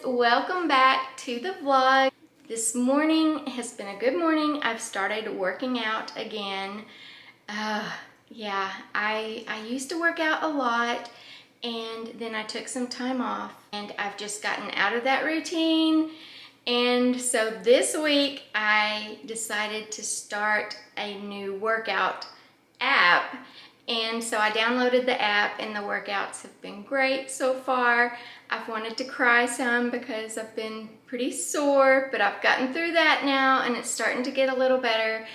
welcome back to the vlog. This morning has been a good morning. I've started working out again. Yeah, I used to work out a lot and then I took some time off and I've just gotten out of that routine. And so this week I decided to start a new workout app. And so I downloaded the app and the workouts have been great so far. I've wanted to cry some because I've been pretty sore, but I've gotten through that now and it's starting to get a little better.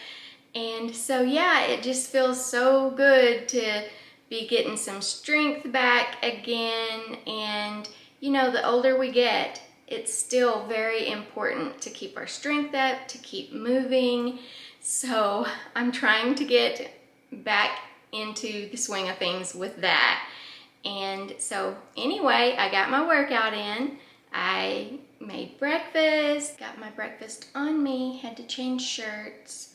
And so yeah, it just feels so good to be getting some strength back again. And you know, the older we get, it's still very important to keep our strength up, to keep moving. So I'm trying to get back into the swing of things with that. And so anyway, I got my workout in. I made breakfast, got my breakfast on me, had to change shirts,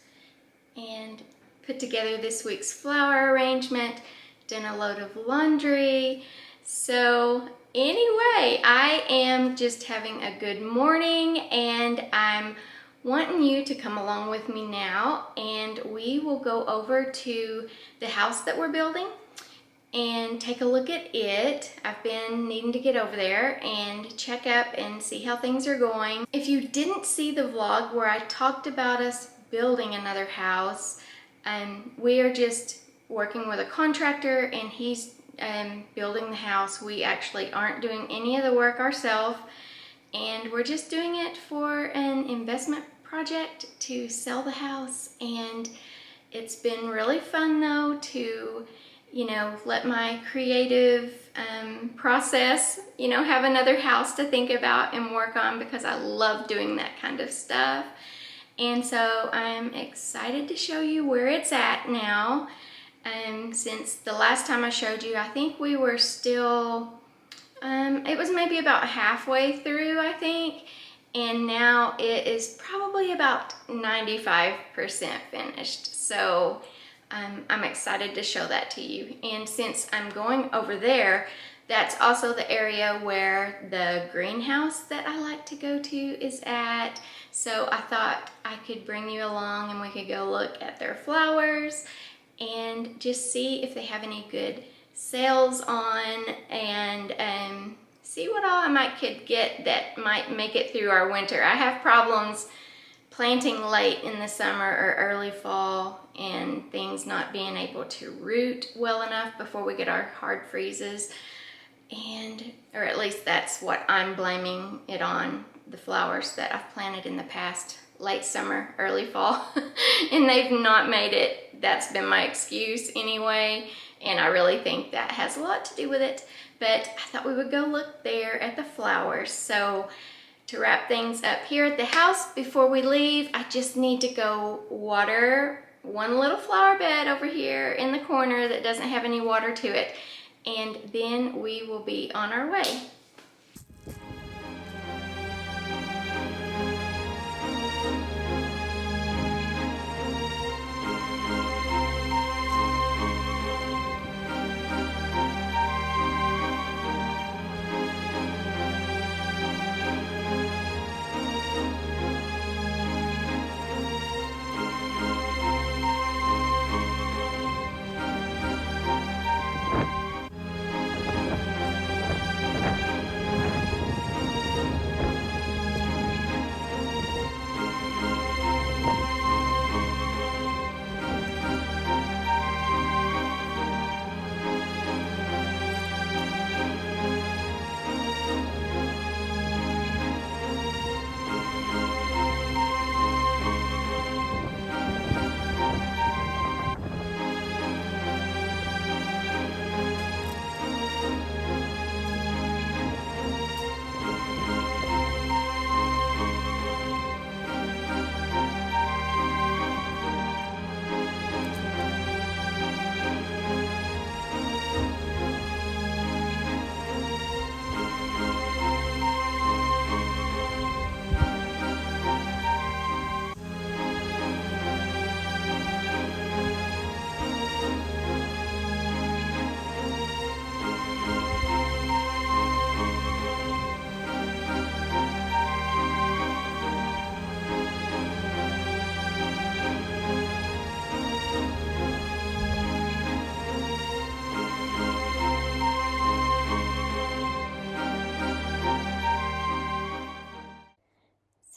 and put together this week's flower arrangement, done a load of laundry. So anyway, I am just having a good morning and I'm wanting you to come along with me now, and we will go over to the house that we're building and take a look at it. I've been needing to get over there and check up and see how things are going. If you didn't see the vlog where I talked about us building another house, we are just working with a contractor and he's building the house. We actually aren't doing any of the work ourselves, and we're just doing it for an investment project to sell the house. And it's been really fun though to, you know, let my creative process, you know, have another house to think about and work on, because I love doing that kind of stuff. And so I'm excited to show you where it's at now. Since the last time I showed you, I think we were still, it was maybe about halfway through, I think. And now it is probably about 95% finished. So I'm excited to show that to you. And since I'm going over there, that's also the area where the greenhouse that I like to go to is at. So I thought I could bring you along and we could go look at their flowers and just see if they have any good sales on, and see what all I could get that might make it through our winter. I have problems planting late in the summer or early fall and things not being able to root well enough before we get our hard freezes. Or at least that's what I'm blaming it on, the flowers that I've planted in the past, late summer, early fall, and they've not made it. That's been my excuse anyway, and I really think that has a lot to do with it. But I thought we would go look there at the flowers. So to wrap things up here at the house before we leave, I just need to go water one little flower bed over here in the corner that doesn't have any water to it, and then we will be on our way.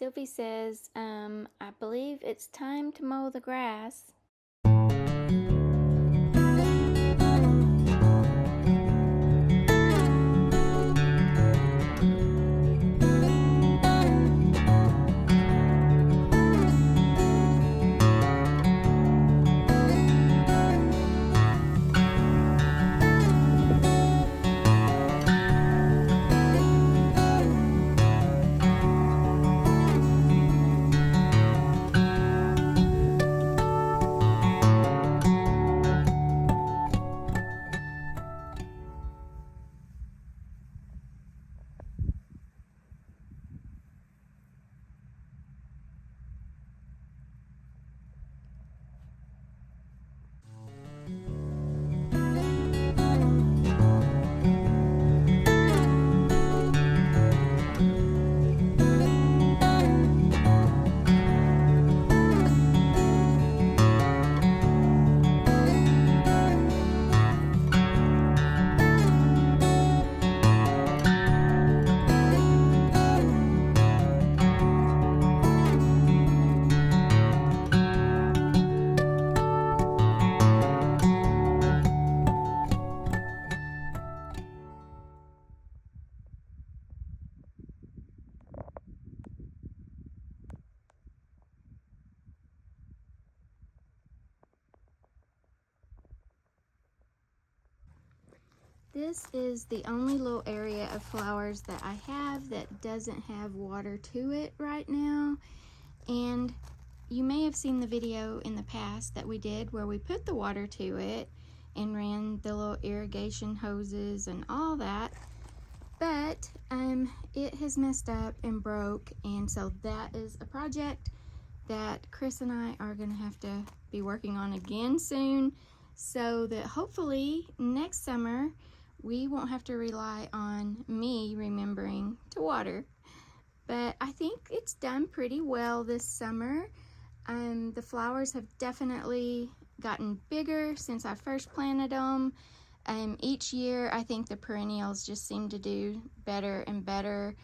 Sylvie says, I believe it's time to mow the grass. This is the only little area of flowers that I have that doesn't have water to it right now. And you may have seen the video in the past that we did where we put the water to it and ran the little irrigation hoses and all that. But it has messed up and broke, and so that is a project that Chris and I are gonna have to be working on again soon, so that hopefully next summer we won't have to rely on me remembering to water. But I think it's done pretty well this summer. The flowers have definitely gotten bigger since I first planted them. Each year I think the perennials just seem to do better and better.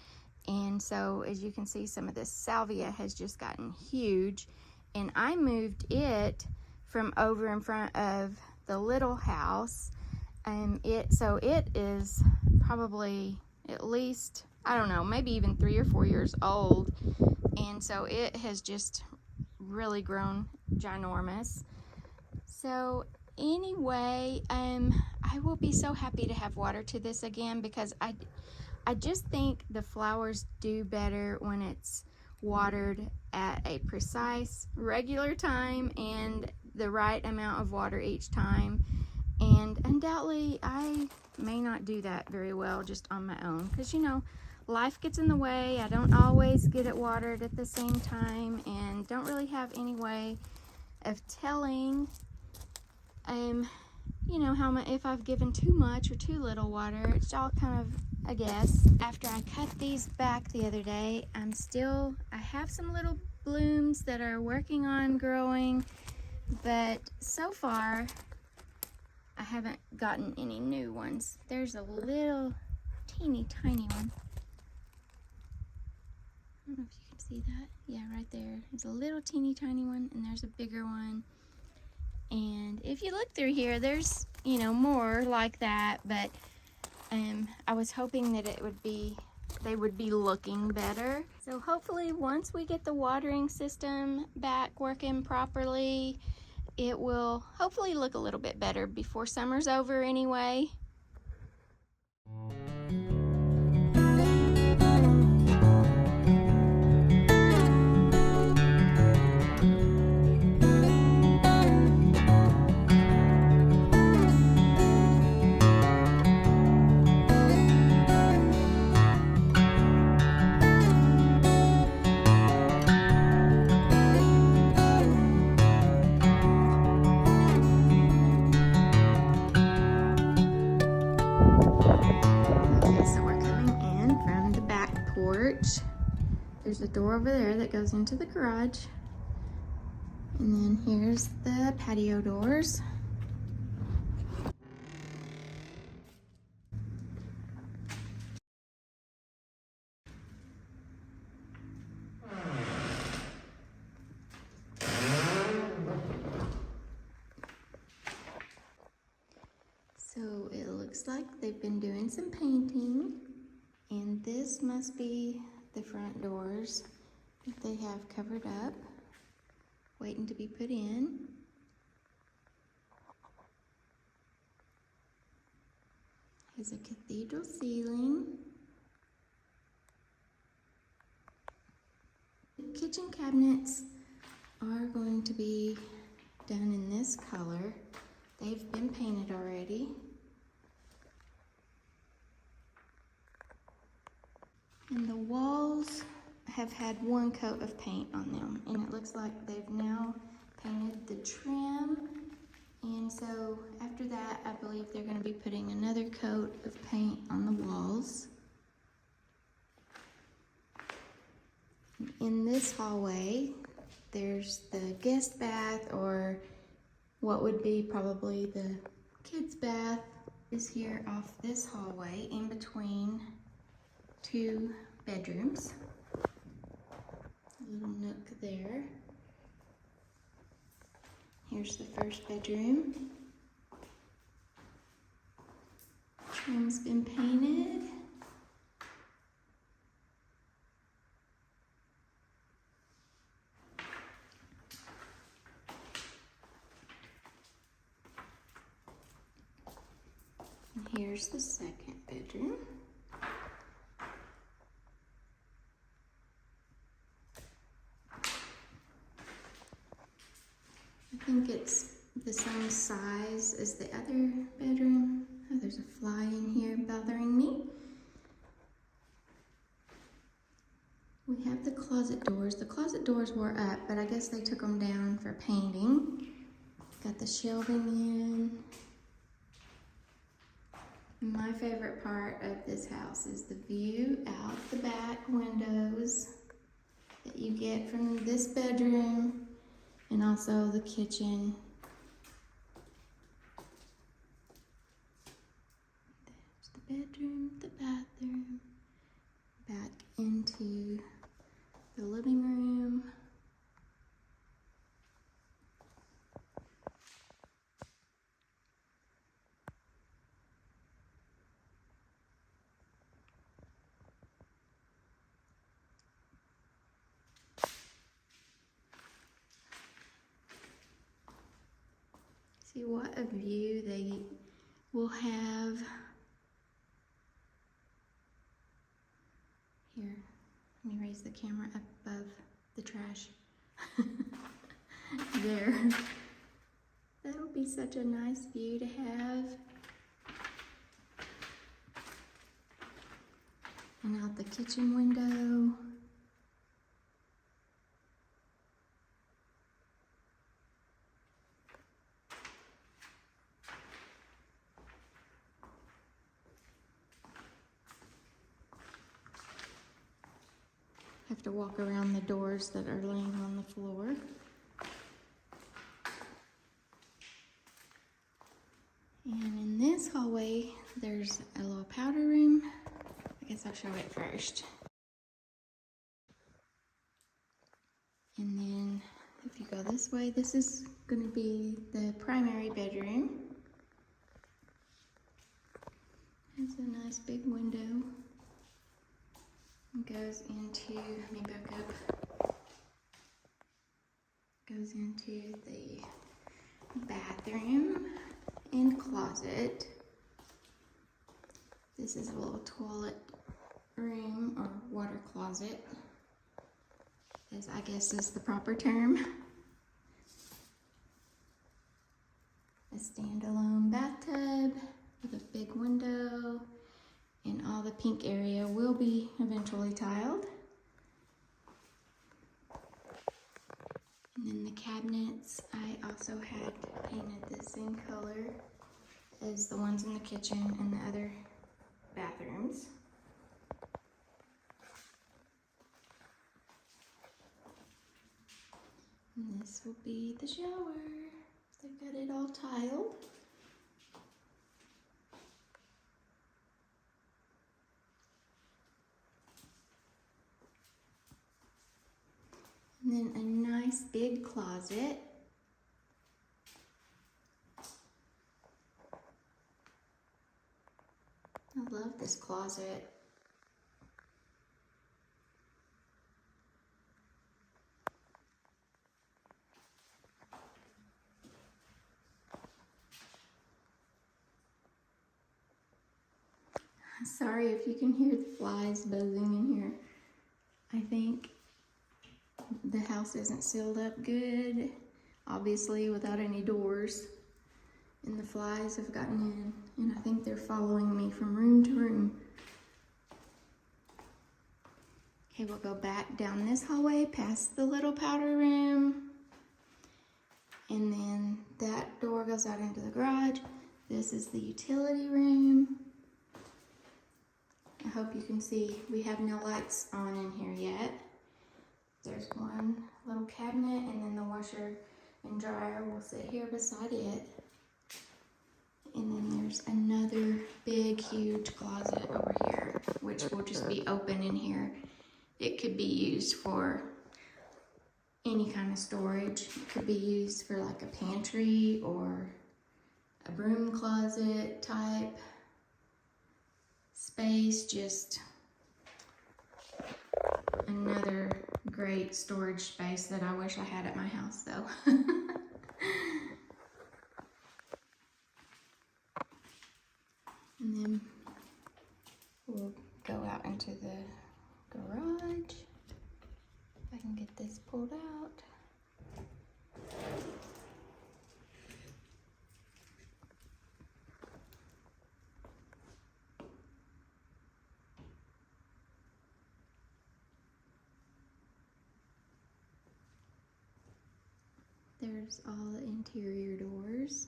And so as you can see, some of this salvia has just gotten huge. And I moved it from over in front of the little house. So it is probably at least, I don't know, maybe even 3 or 4 years old. And so it has just really grown ginormous. So anyway, I will be so happy to have water to this again, because I just think the flowers do better when it's watered at a precise, regular time and the right amount of water each time. And undoubtedly, I may not do that very well just on my own, because, you know, life gets in the way. I don't always get it watered at the same time, and don't really have any way of telling, you know, how much, if I've given too much or too little water. It's all kind of a guess. After I cut these back the other day, I have some little blooms that are working on growing, but so far I haven't gotten any new ones. There's a little teeny tiny one. I don't know if you can see that. Yeah, right there. There's a little teeny tiny one, and there's a bigger one. And if you look through here, there's, you know, more like that, but I was hoping that they would be looking better. So hopefully once we get the watering system back working properly, it will hopefully look a little bit better before summer's over anyway. There's a door over there that goes into the garage. And then here's the patio doors. looks like they've been doing some painting. And this must be the front doors that they have covered up, waiting to be put in. Has a cathedral ceiling. The kitchen cabinets are going to be done in this color. They've been painted already. And the walls have had one coat of paint on them, and it looks like they've now painted the trim. And so after that, I believe they're going to be putting another coat of paint on the walls. In this hallway, there's the guest bath, or what would be probably the kids' bath, is here off this hallway in between two bedrooms. A little nook there. Here's the first bedroom. Trim's been painted. And here's the second bedroom. I think it's the same size as the other bedroom. Oh, there's a fly in here bothering me. We have the closet doors. The closet doors were up, but I guess they took them down for painting. Got the shelving in. My favorite part of this house is the view out the back windows that you get from this bedroom, and also the kitchen. There's the bedroom, the bathroom, back into the living room. See what a view they will have. Here, let me raise the camera up above the trash. There. That'll be such a nice view to have. And out the kitchen window. Have to walk around the doors that are laying on the floor. And in this hallway, there's a little powder room. I guess I'll show it first. And then if you go this way, this is going to be the primary bedroom. It's a nice big window. It goes into, let me back up. Goes into the bathroom and closet. This is a little toilet room, or water closet, as I guess is the proper term. A standalone bathtub with a big window, and all the pink area will be eventually tiled. And then the cabinets, I also had painted the same color as the ones in the kitchen and the other bathrooms. And this will be the shower. They've got it all tiled. And then a nice big closet. love this closet. Sorry if you can hear the flies buzzing in here. I think the house isn't sealed up good, obviously without any doors. And the flies have gotten in, and I think they're following me from room to room. Okay, we'll go back down this hallway past the little powder room. And then that door goes out into the garage. This is the utility room. I hope you can see we have no lights on in here yet. There's one little cabinet, and then the washer and dryer will sit here beside it. And then there's another big, huge closet over here, which will just be open in here. It could be used for any kind of storage. It could be used for like a pantry or a broom closet type space. Just another great storage space that I wish I had at my house though. And then we'll go out into the garage. If I can get this pulled out. There's all the interior doors.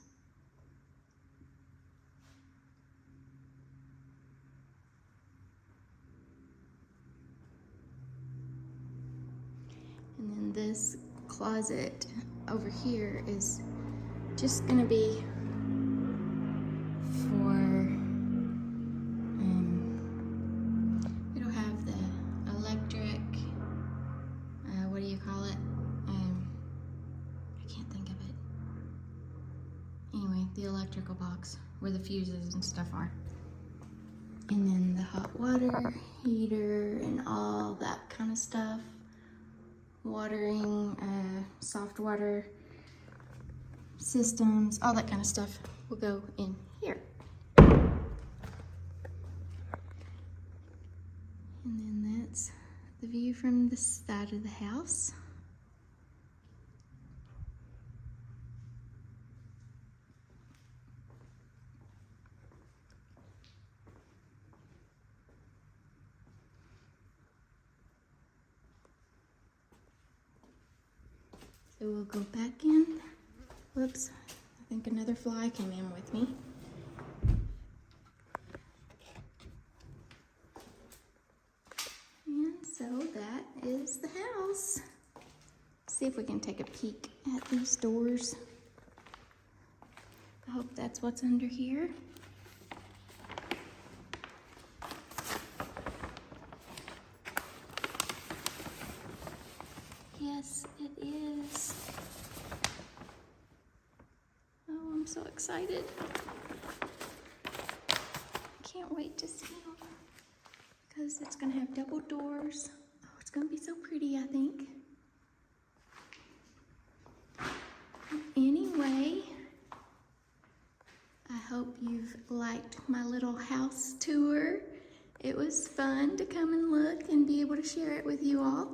And then this closet over here is just gonna be for, it'll have the electric, what do you call it? I can't think of it. Anyway, the electrical box where the fuses and stuff are. And then the hot water heater and all that kind of stuff. Watering, soft water systems, all that kind of stuff will go in here. And then that's the view from the side of the house. So we'll go back in. Whoops, I think another fly came in with me. And so that is the house. See if we can take a peek at these doors. I hope that's what's under here. Yes, it is. Oh, I'm so excited. I can't wait to see them because it's gonna have double doors. Oh, it's gonna be so pretty, I think. Anyway, I hope you've liked my little house tour. It was fun to come and look and be able to share it with you all.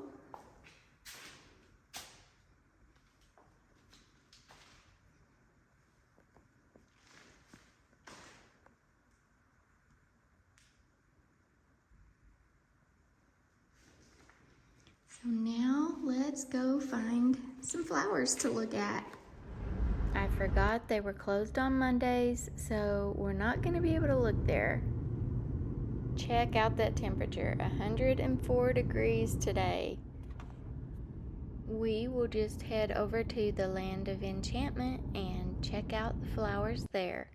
So now let's go find some flowers to look at. I forgot they were closed on Mondays, so we're not going to be able to look there. Check out that temperature, 104 degrees today. We will just head over to the Land of Enchantment and check out the flowers there.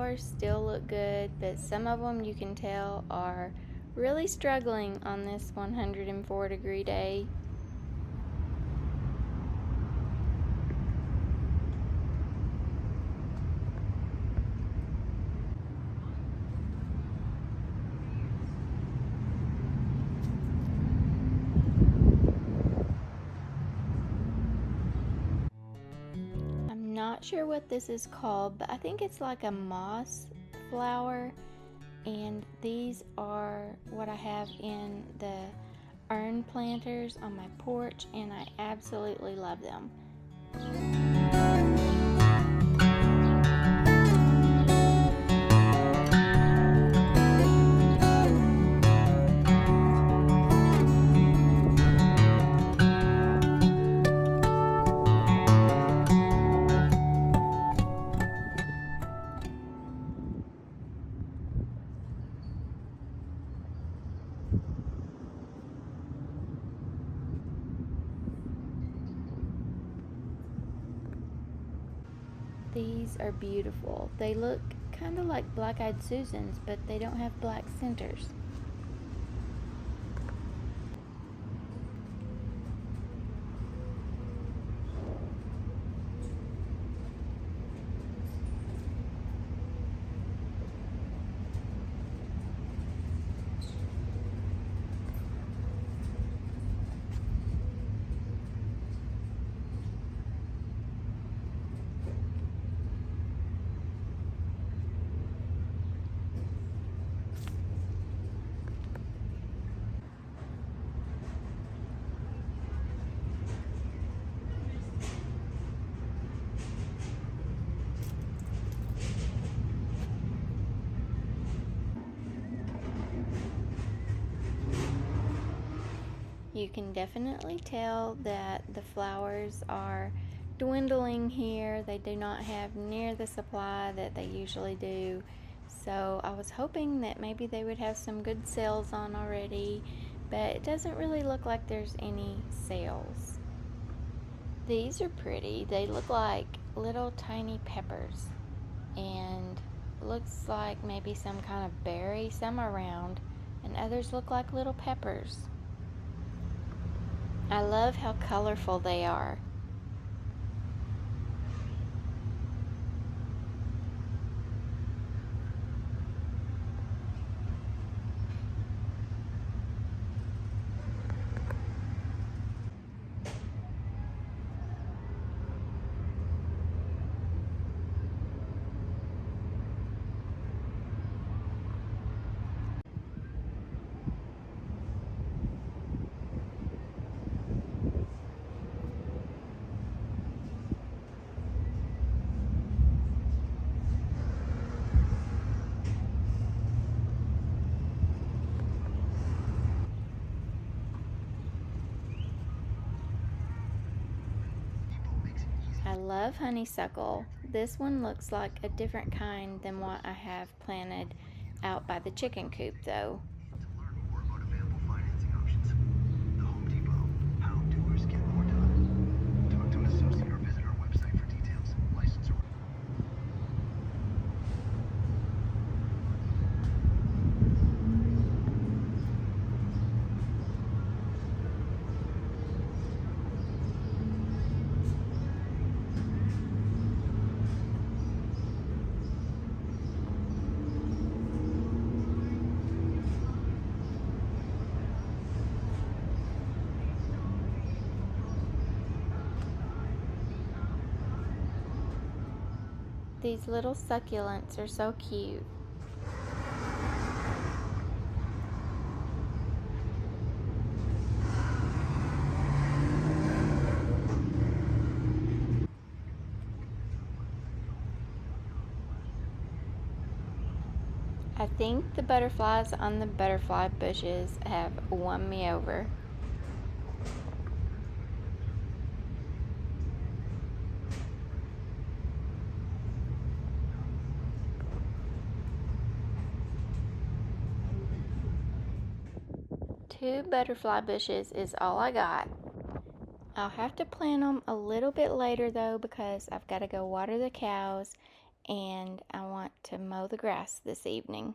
flowers still look good, but some of them you can tell are really struggling on this 104-degree day. Not sure what this is called, but I think it's like a moss flower, and these are what I have in the urn planters on my porch, and I absolutely love them. These are beautiful. They look kind of like black-eyed Susans, but they don't have black centers. You can definitely tell that the flowers are dwindling here. They do not have near the supply that they usually do. So I was hoping that maybe they would have some good sales on already, but it doesn't really look like there's any sales. These are pretty. They look like little tiny peppers, and looks like maybe some kind of berry. Some are round and others look like little peppers. I love how colorful they are. I love honeysuckle. This one looks like a different kind than what I have planted out by the chicken coop though. To learn more about available financing options, the Home Depot, how doers get more done. Talk to an associate or visit our website for details. License or These little succulents are so cute. I think the butterflies on the butterfly bushes have won me over. Two butterfly bushes is all I got. I'll have to plant them a little bit later though, because I've got to go water the cows and I want to mow the grass this evening.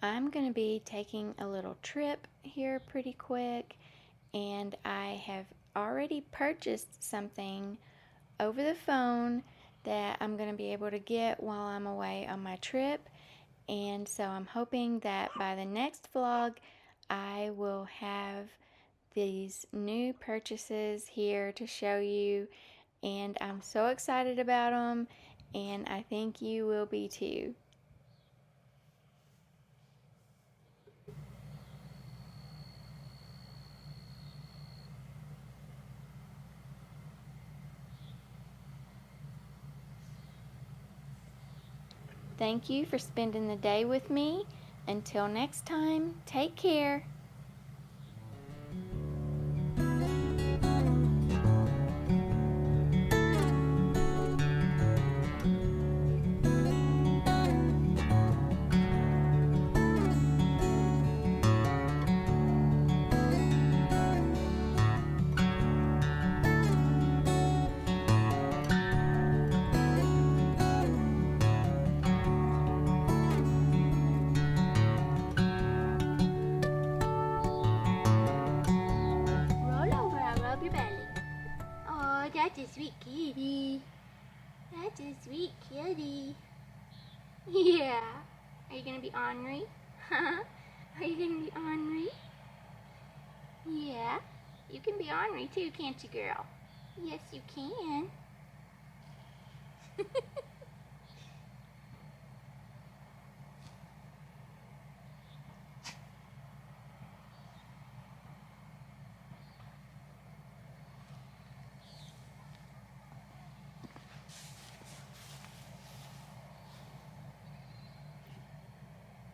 I'm going to be taking a little trip here pretty quick, and I have already purchased something over the phone that I'm going to be able to get while I'm away on my trip. And so I'm hoping that by the next vlog I will have these new purchases here to show you, and I'm so excited about them, and I think you will be too. Thank you for spending the day with me. Until next time, take care. Roll over, I'll rub your belly. Oh, that's a sweet kitty. That's a sweet kitty. Yeah. Are you gonna be ornery? Are you gonna be ornery? Yeah. You can be ornery too, can't you, girl? Yes, you can.